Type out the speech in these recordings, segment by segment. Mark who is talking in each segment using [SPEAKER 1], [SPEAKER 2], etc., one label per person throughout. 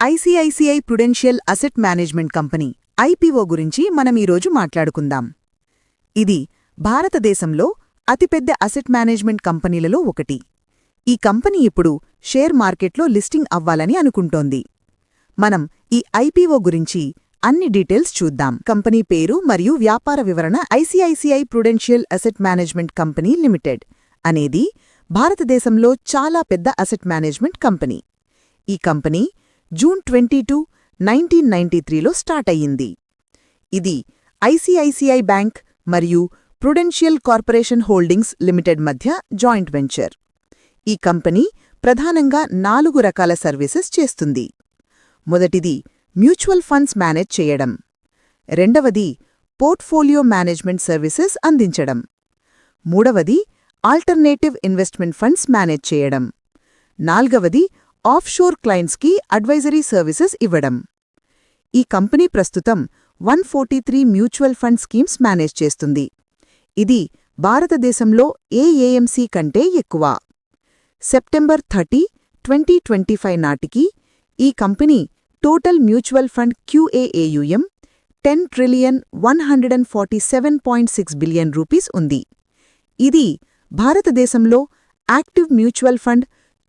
[SPEAKER 1] ICICI Prudential asset management company IPO గురించి మనం ఈరోజు మాట్లాడుకుందాం. ఇది భారతదేశంలో అతిపెద్ద అసెట్ మేనేజ్మెంట్ కంపెనీలలో ఒకటి. ఈ కంపెనీ ఇప్పుడు షేర్ మార్కెట్లో లిస్టింగ్ అవ్వాలని అనుకుంటోంది. మనం ఈ ఐపీఓ గురించి అన్ని డీటెయిల్స్ చూద్దాం. కంపెనీ పేరు మరియు వ్యాపార వివరణ. ICICI Prudential asset management company limited అనేది భారతదేశంలో చాలా పెద్ద అసెట్ మేనేజ్మెంట్ కంపెనీ. ఈ కంపెనీ జూన్ 22, 1993లో స్టార్ట్ అయ్యింది. ఇది ఐసిఐసిఐ బ్యాంక్ మరియు ప్రుడెన్షియల్ కార్పొరేషన్ హోల్డింగ్స్ లిమిటెడ్ మధ్య జాయింట్ వెంచర్. ఈ కంపెనీ ప్రధానంగా 4 రకాల సర్వీసెస్ చేస్తుంది. మొదటిది మ్యూచువల్ ఫండ్స్ మేనేజ్ చేయడం, రెండవది పోర్ట్ఫోలియో మేనేజ్మెంట్ సర్వీసెస్ అందించడం, మూడవది ఆల్టర్నేటివ్ ఇన్వెస్ట్మెంట్ ఫండ్స్ మేనేజ్ చేయడం, నాల్గవది ఆఫ్షోర్ క్లయింట్స్కి అడ్వైజరీ సర్వీసెస్ ఇవ్వడం. ఈ కంపెనీ ప్రస్తుతం 143 మ్యూచువల్ ఫండ్ స్కీమ్స్ మేనేజ్ చేస్తుంది. ఇది భారతదేశంలో ఏ ఏఎంసీ కంటే ఎక్కువ. సెప్టెంబర్ 30, 2025 నాటికి ఈ company total mutual fund QAAUM $10,147.6 billion ఉంది. ఇది భారతదేశంలో యాక్టివ్ మ్యూచువల్ ఫండ్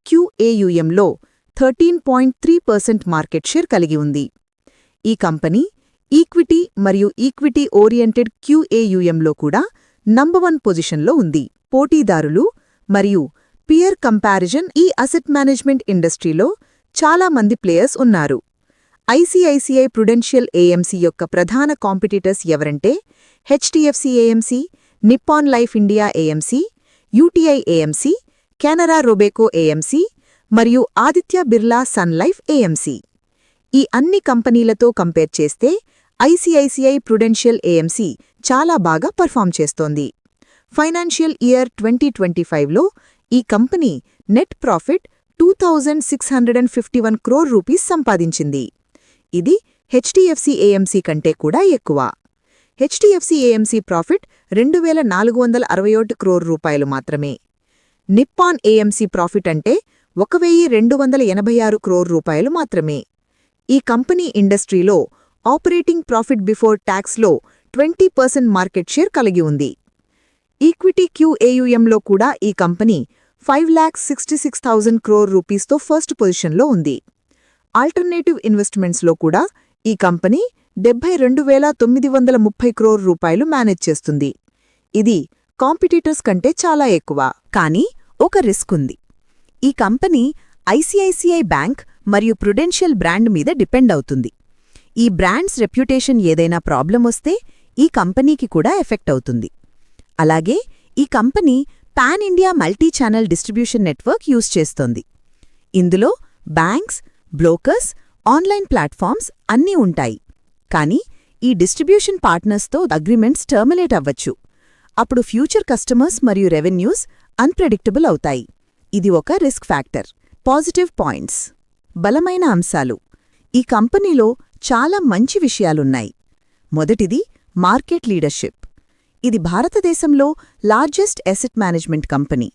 [SPEAKER 1] QAUMలో 13.3% మార్కెట్ షేర్ కలిగి ఉంది. ఈ కంపెనీ ఈక్విటీ మరియు ఈక్విటీ ఓరియంటెడ్ QAUMలో కూడా నంబర్ 1 పొజిషన్లో ఉంది. పోటీదారులు మరియు పియర్ కంపారిజన్. ఈ అసెట్ మేనేజ్మెంట్ ఇండస్ట్రీలో చాలా మంది ప్లేయర్స్ ఉన్నారు. ఐసిఐసిఐ ప్రుడెన్షియల్ ఏఎంసీ యొక్క ప్రధాన కాంపిటీటర్స్ ఎవరంటే HDFC AMC, Nippon Life India AMC, UTI AMC, Canara Robeco AMC మరియు Aditya Birla Sun Life AMC. ఈ అన్ని కంపెనీలతో కంపేర్ చేస్తే ఐసిఐసిఐ ప్రుడెన్షియల్ ఏఎంసీ చాలా బాగా పర్ఫామ్ చేస్తోంది. ఫైనాన్షియల్ ఇయర్ 2025లో ఈ company net profit 2,651 crore rupees సంపాదించింది. ఇది హెచ్డిఎఫ్సి ఏఎంసీ కంటే కూడా ఎక్కువ. హెచ్డిఎఫ్సి ఏఎంసీ ప్రాఫిట్ 2,461 crore రూపాయలు మాత్రమే. నిప్పాన్ ఏఎంసీ ప్రాఫిట్ అంటే 1,286 crore రూపాయలు మాత్రమే. ఈ కంపెనీ ఇండస్ట్రీలో ఆపరేటింగ్ ప్రాఫిట్ బిఫోర్ ట్యాక్స్లో 20% మార్కెట్ షేర్ కలిగి ఉంది. ఈక్విటీ QAUMలో కూడా ఈ కంపెనీ 5,66,000 crore రూపీస్తో ఫస్ట్ పొజిషన్లో ఉంది. ఆల్టర్నేటివ్ ఇన్వెస్ట్మెంట్స్లో కూడా ఈ కంపెనీ 72,930 crore రూపాయలు మేనేజ్ చేస్తుంది. ఇది కాంపిటీటర్స్ కంటే చాలా ఎక్కువ. కానీ ఒక రిస్క్ ఉంది. ఈ కంపెనీ ఐసిఐసిఐ బ్యాంక్ మరియు ప్రుడెన్షియల్ బ్రాండ్ మీద డిపెండ్ అవుతుంది. ఈ బ్రాండ్స్ రెప్యుటేషన్ ఏదైనా ప్రాబ్లం వస్తే ఈ కంపెనీకి కూడా ఎఫెక్ట్ అవుతుంది. అలాగే ఈ company pan India multi channel distribution network use చేస్తోంది. ఇందులో బ్యాంక్స్, బ్రోకర్స్, ఆన్లైన్ ప్లాట్ఫామ్స్ అన్నీ ఉంటాయి. కానీ ఈ డిస్ట్రిబ్యూషన్ పార్ట్నర్స్తో అగ్రిమెంట్స్ టర్మినేట్ అవ్వచ్చు. అప్పుడు ఫ్యూచర్ కస్టమర్స్ మరియు రెవెన్యూస్ అన్ప్రెడిక్టబుల్ అవుతాయి. ఇది ఒక రిస్క్ ఫ్యాక్టర్. Positive points. బలమైన అంశాలు. ఈ కంపెనీలో చాలా మంచి విషయాలున్నాయి. మొదటిది మార్కెట్ లీడర్షిప్. ఇది భారతదేశంలో లార్జెస్ట్ అసెట్ మేనేజ్మెంట్ కంపెనీ.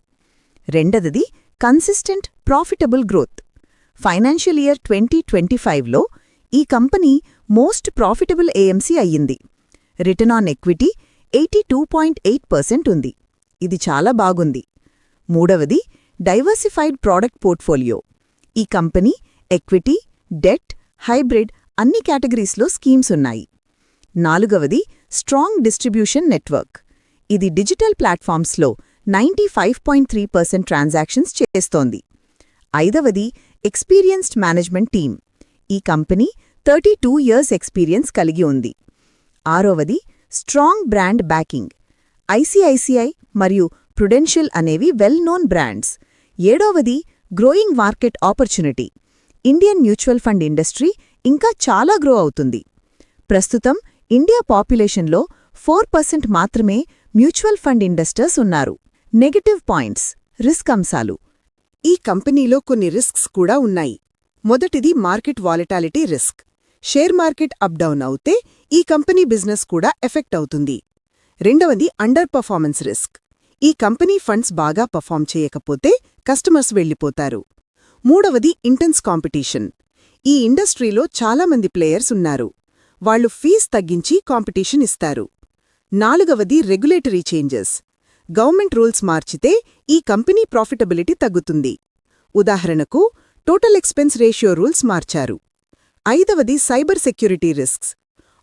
[SPEAKER 1] రెండవది consistent profitable growth. Financial year 2025లో ఈ కంపెనీ మోస్ట్ ప్రాఫిటబుల్ ఏఎంసీ అయ్యింది. రిటర్న్ ఆన్ ఎక్విటీ 82.8% ఉంది. ఇది చాలా బాగుంది. మూడవది డైవర్సిఫైడ్ ప్రాడక్ట్ పోర్ట్ఫోలియో. ఈ కంపెనీ ఎక్విటీ, డెట్, హైబ్రిడ్ అన్ని కేటగిరీస్లో స్కీమ్స్ ఉన్నాయి. నాలుగవది స్ట్రాంగ్ డిస్ట్రిబ్యూషన్ నెట్వర్క్. ఇది డిజిటల్ ప్లాట్ఫామ్స్లో 95.3% ట్రాన్సాక్షన్స్ చేస్తోంది. ఐదవది ఎక్స్పీరియన్స్డ్ మేనేజ్మెంట్ టీమ్. ఈ కంపెనీ 32 years ఎక్స్పీరియన్స్ కలిగి ఉంది. ఆరవది స్ట్రాంగ్ బ్రాండ్ బ్యాకింగ్. ఐసిఐసిఐ మరియు ప్రుడెన్షియల్ అనేవి వెల్ నోన్ బ్రాండ్స్. ఏడవది growing market opportunity. Indian mutual fund industry ఇంకా చాలా గ్రో అవుతుంది. ప్రస్తుతం ఇండియా పాపులేషన్లో 4% మాత్రమే మ్యూచువల్ ఫండ్ ఇన్వెస్టర్స్ ఉన్నారు. Negative points. రిస్క్ అంశాలు. ఈ కంపెనీలో కొన్ని రిస్క్స్ కూడా ఉన్నాయి. మొదటిది market volatility risk. Share market up down అవుతే ఈ కంపెనీ బిజినెస్ కూడా ఎఫెక్ట్ అవుతుంది. రెండవది అండర్ పర్ఫార్మెన్స్ రిస్క్. ఈ కంపెనీ ఫండ్స్ బాగా పర్ఫామ్ చేయకపోతే కస్టమర్స్ వెళ్ళిపోతారు. మూడవది ఇంటెన్స్ కాంపిటీషన్. ఈ ఇండస్ట్రీలో చాలామంది ప్లేయర్స్ ఉన్నారు. వాళ్లు ఫీజ్ తగ్గించి కాంపిటీషన్ ఇస్తారు. 4వది రెగ్యులేటరీ చేంజెస్. గవర్నమెంట్ రూల్స్ మార్చితే ఈ కంపెనీ ప్రాఫిటబిలిటీ తగ్గుతుంది. ఉదాహరణకు టోటల్ ఎక్స్పెన్స్ రేషియో రూల్స్ మార్చారు. 5వది cyber security risks.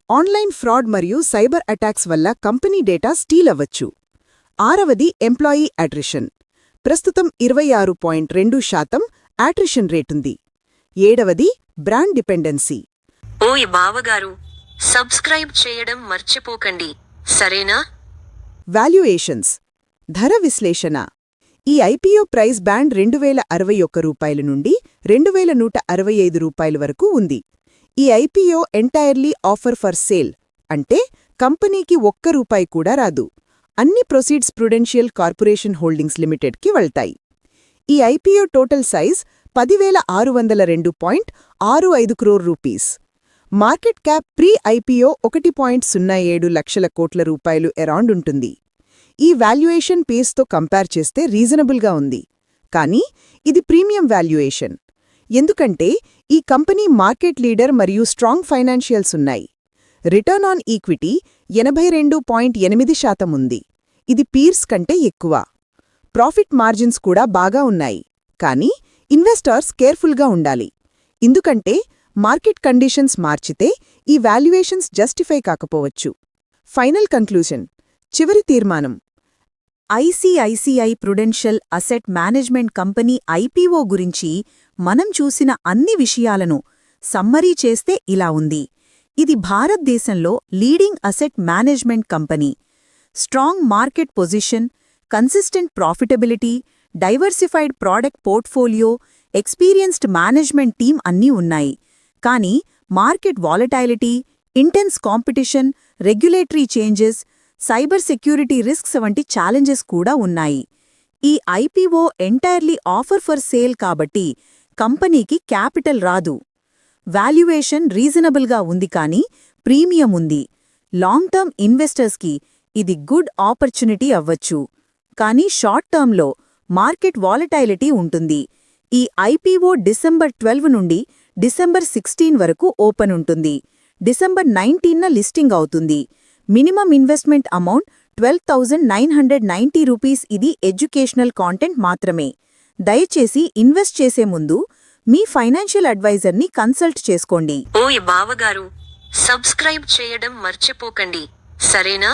[SPEAKER 1] Online fraud మరియు సైబర్ అటాక్స్ వల్ల కంపెనీ డేటా స్టీల్ అవ్వచ్చు. 6వది ఎంప్లాయీ అట్రిషన్. ప్రస్తుతం 26.2% అట్రిషన్ రేటుంది. 7వది బ్రాండ్ డిపెండెన్సీ.
[SPEAKER 2] ఓయ్ బావగారు, సబ్స్క్రైబ్ చేయడం మర్చిపోకండి, సరేనా?
[SPEAKER 1] వాల్యుయేషన్స్. ధర విశ్లేషణ. ఈ ఐపీఓ ప్రైస్ బ్యాండ్ రూ. 2061 నుండి రూ. 2165 వరకు ఉంది. ఈ IPO entirely offer for sale, అంటే కంపెనీకి ₹1 కూడా రాదు. అన్ని ప్రొసీడ్స్ ప్రుడెన్షియల్ కార్పొరేషన్ హోల్డింగ్స్ లిమిటెడ్కి వెళ్తాయి. ఈ IPO total size 10,602.65 crore rupees. Market cap pre IPO 1.07 లక్షల కోట్ల రూపాయలు అరౌండ్ ఉంటుంది. ఈ వాల్యుయేషన్ పేస్తో కంపేర్ చేస్తే రీజనబుల్గా ఉంది. కానీ ఇది ప్రీమియం వాల్యుయేషన్. ఎందుకంటే ఈ కంపెనీ మార్కెట్ లీడర్ మరియు స్ట్రాంగ్ ఫైనాన్షియల్స్ ఉన్నాయి. రిటర్న్ ఆన్ ఈక్విటీ 82.8% ఉంది. ఇది పీర్స్ కంటే ఎక్కువ. ప్రాఫిట్ మార్జిన్స్ కూడా బాగా ఉన్నాయి. కానీ ఇన్వెస్టర్స్ కేర్ఫుల్గా ఉండాలి. ఎందుకంటే మార్కెట్ కండిషన్స్ మార్చితే ఈ వాల్యుయేషన్స్ జస్టిఫై కాకపోవచ్చు. Final conclusion. చివరి తీర్మానం. ICICI Prudential asset management company IPO గురించి మనం చూసిన అన్ని విషయాలను సమ్మరీ చేస్తే ఇలా ఉంది. ఇది భారతదేశంలో leading asset management company. Strong market position, consistent profitability, diversified product portfolio, experienced management team అన్నీ ఉన్నాయి. కానీ market volatility, intense competition, regulatory changes, cyber security risks వంటి ఛాలెంజెస్ కూడా ఉన్నాయి. ఈ IPO entirely offer for sale కాబట్టి కంపెనీకి క్యాపిటల్ రాదు. వాల్యుయేషన్ రీజనబుల్గా ఉంది కానీ ప్రీమియం ఉంది. లాంగ్ టర్మ్ ఇన్వెస్టర్స్కి ఇది గుడ్ ఆపర్చునిటీ అవ్వచ్చు. కానీ షార్ట్ టర్మ్లో మార్కెట్ వాలటైలిటీ ఉంటుంది. ఈ ఐపీఓ డిసెంబర్ 12 నుండి డిసెంబర్ 16 వరకు ఓపెన్ ఉంటుంది. డిసెంబర్ 19న లిస్టింగ్ అవుతుంది. Minimum investment amount 12,990 rupees. ఇది ఎడ్యుకేషనల్ కాంటెంట్ మాత్రమే. దయచేసి ఇన్వెస్ట్ చేసే ముందు మీ ఫైనాన్షియల్ అడ్వైజర్ని కన్సల్ట్ చేసుకోండి.
[SPEAKER 2] ఓయ్ బావగారు, సబ్స్క్రైబ్ చేయడం మర్చిపోకండి, సరేనా?